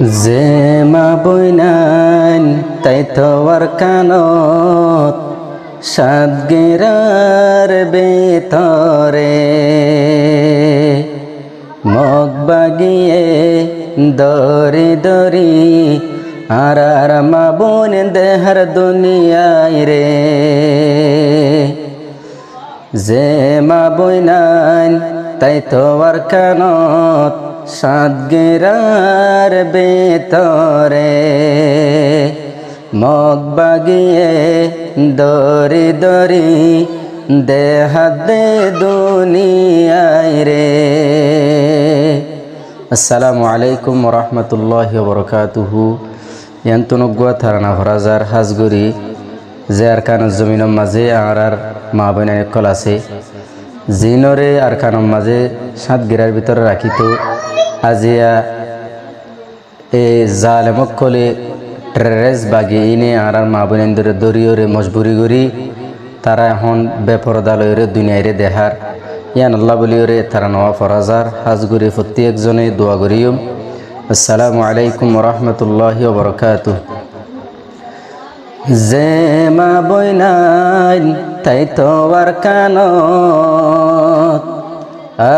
যে মা বইনান তাই তো আর কানত সাতগিরার বেতরে মগ বাগিয়ে দরি দরি আর মা বোন দেহার দুনিয়ায় রে। যে মা বইনান তাই তো আর কানত সাতগিরার বেতরে মগ বাগিয়ে দরি দরি দেহাত দে দুনিয়ায় রে। আসসালামু আলাইকুম ওরহমতুল্লাহি ওবরকাতুহু। ইয়ান্তনুগুয়া থারানা ভরাজার হাজগুড়ি যে আর কান জমিনের মাঝে আর মা বোনের কল আছে জিনরে আর কানের মাঝে সাতগিরার ভিতরে রাখিত আজিয়া এ জালেমক কলে ট্রেস বাগি ইনে আর মা বোনেন্দরে দরিয়রে মজবুরি করি তারা এখন বেপরদালয়রে দুনিয়ারে দেহার ইয়ান আল্লাহ বলিওরে তারা নওয়া ফরাজার হাজগুড়ি প্রত্যেকজনে দোয়া করিম। আসসালামু আলাইকুম ওরহমতুল্লাহি ওবরকাতুহু। যে মা বইনান তাই তো আর কানত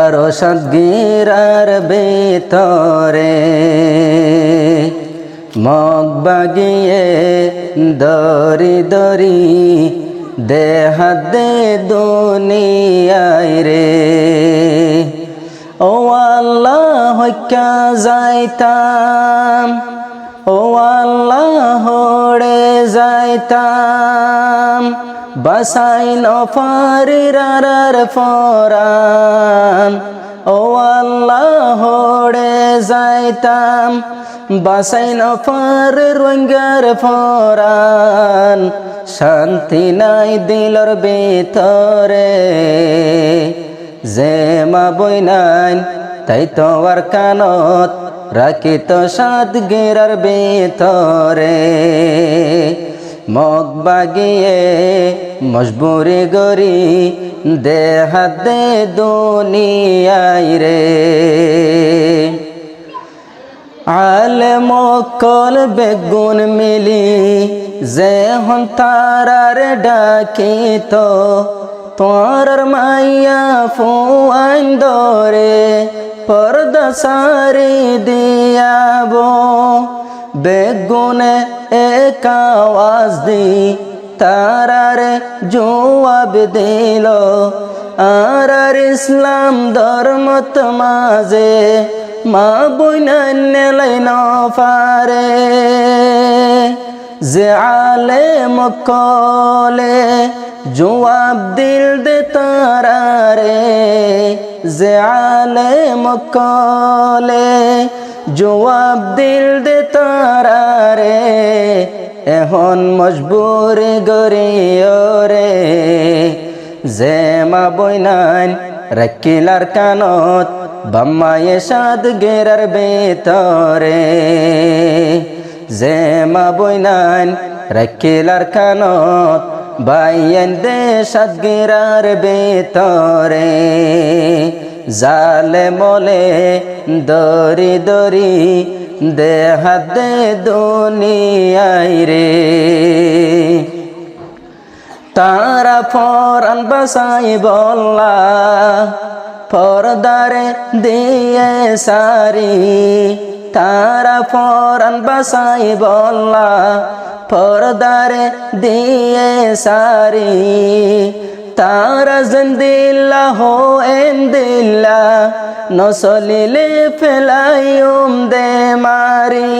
আরো সাতগিরার বেতরে মগ বাগিয়ে দরি দরি দেহাত দে দুনিয়ায় রে। ও আল্লাহ হইকা যাইতাম, ও আল্লাহ হড়ে যাইতাম, বাসাই নফারিরার ফরান। ও আল্লাহ হড়ে যাইতাম, বাসাই নফার রঙ্গার ফরান। শান্তি নাই দিলর ভিতরে যে মা বইনান তাই তো আর কানত রাখিত সাতগিরার ভিতরে মগ বাগিয়ে মজবুরি গরি দেহাত দে দুনিয়ায় রে। আলেম কল বেগুন মিলি যে হন তারার ডাকিত তোর মাইয়া ফুয়াইন দরে পর্দা সারি দিয়াব বেগুনে এক আওয়াজ দি তারারে জবাব দিল আর ইসলাম ধর্মত মাঝে মা বইনান নেলাই ন পারে। যে আলেম কলে জবাব দিল দে তারারে, যে আলেম কলে জবাব দিল দে তারারে এখন মজবুর গরিও রে। যে মা বইনান রাখিলার কানত বাম্মায়ে সাতগিরার ভিতরে যে মা বইনান রাখিলার কানত বাইয়েন দে সাতগিরার ভিতরে জালে মলে দরি দরি দেহাত দে দুনিয়ায় রে। তারা ফরান বাসাই বল্লা পর্দারে দিয়ে সারি, তারা ফরান বাসাই বল্লা পর্দারে দিয়ে সারি। তারা জিন্দিল্লা হো এন্দিল্লা নসলিলে ফেলাইম দে মারি।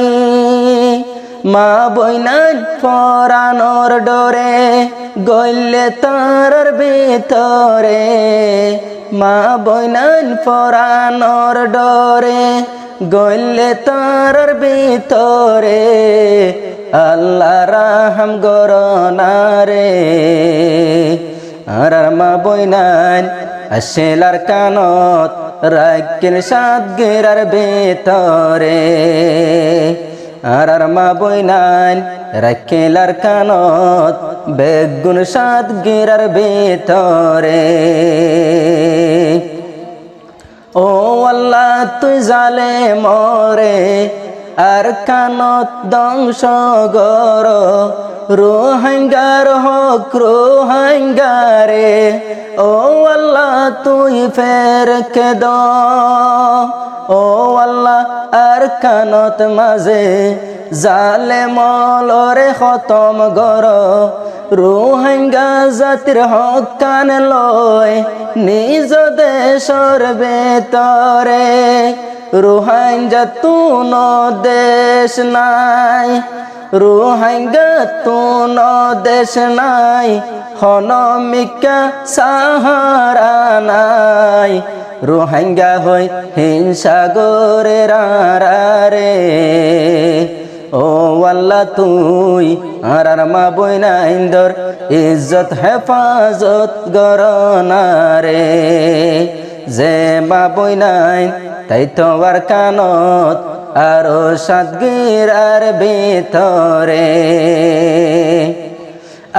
মা বইনান ফরানোর ডরে গইলে তারার ভিতরে, মা বইনান ফরানোর ডরে গইলে তারার ভিতরে আল্লাহ রাহম গরনারে। আর মা বইনান আসেলার কানত রাখিল সাতগিরার ভিতরে আর মা বইনান রাখিলার কানত বেগুন সাতগিরার ভিতরে। ও আল্লাহ তুই জালে মরে আর কানত ধ্বংস গর রোহিঙ্গার হক রোহিঙ্গারে ও আল্লাহ তুই ফের কেদ ও আল্লাহ আর কানত মাঝে জালে মলরে খতম গর রোহিঙ্গা জাতির হক কান লয় নিজ দেশর বেতরে রোহিঙ্গা তুন দেশ নাই রোহিঙ্গা তুন দেশ নাই হনমিকা সাহারা নাই রোহিঙ্গা হই হিংসাগরের রে ও আল্লাহ তুই আর মা বইনা ইন্দর ইজ্জত হেফাজত গরনারে যে মা বইনাই তাই তো আর কানত আরো সাতগিরার ভিতরে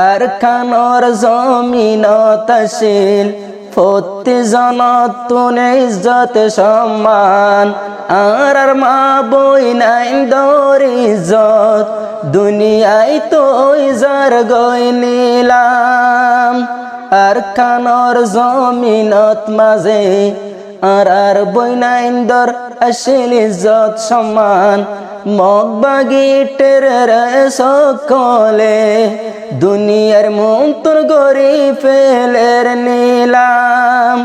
আর কানর জমিন তশিল প্রতি জনতুনে ইজ্জত সম্মান আর মা বইনাই দর ইজ্জত দুনিয়ায় তো ইজার গই নিলাম আর কানর জমিনত মাঝে আর বইনাইন্দর আসিল ইজ্জত সম্মান মগবাগিটের সকলে দুনিয়ার মন্তর গরি ফেলের নিলাম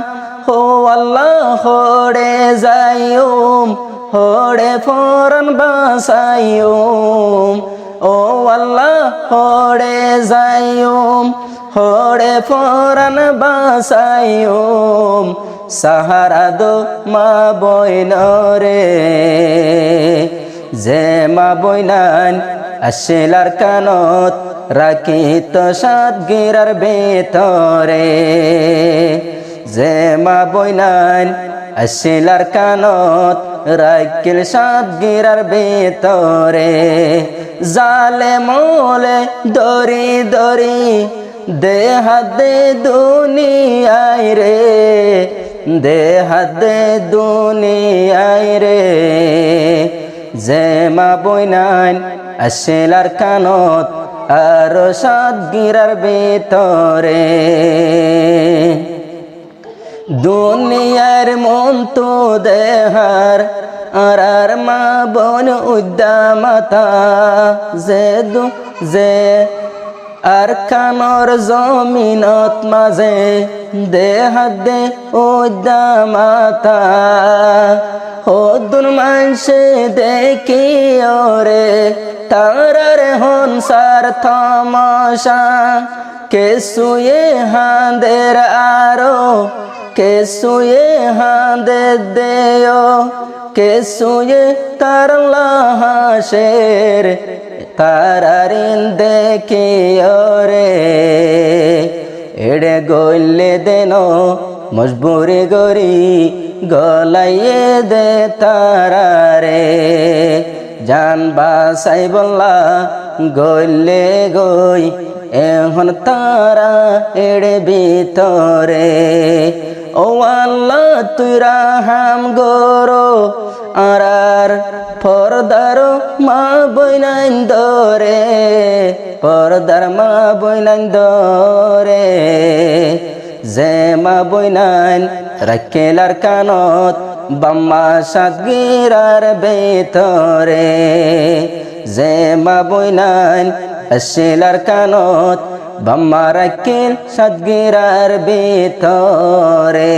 হো আল্লাহ হড়ে যাইম হড়ে ফরন বাসাইম ও আল্লাহ হড়ে যাইম হড়ে ফরন বাসাইম সাহারা দো মা বইনরে যে মা বইনান আসিলার কানত রাখিত সাতগিরার ভেতরে যে মা বইনান আসিলার কানত রাখিল সাতগিরার ভেতরে জালে মোলে দরি দরি দেহাদে দুনিয়ায় রে দেহাদে দুনিয়ায় রে যে মা বইনান আসিলার কানত আর সাতগিরার ভিতরে দুনিয়ার মন তো দেহার আর মা বন উদ্দামাতা যে আর কানর জমিনত মাঝে দেহাদে উদ্দামাতা হদুন মানসে দেখি ওরে তারার হনসার থামাশা কে শুয়ে হাঁদের আরো কে শুয়ে হাঁদে দেও কে শুয়ে তার লাহাসের তারারিন দেখি ওরে এড়ে গইলে দেন মজবুরি গরি গলাইয়ে দে তারারে জান বাসাই বল্লা গইলে গই এখন তারা এড়ে ভিতরে ও আল্লাহ তুই রাহাম গরো আর পর্দার মা বইনাইন দরে পর্দার মা বইনাইন দরে যে মা বইনাইন রাখেলার কানত বাম্মা সাতগিরার ভেতরে যে মা বইনাইন আসিলার কানত বাম্মা রাখেল সাতগিরার ভেতরে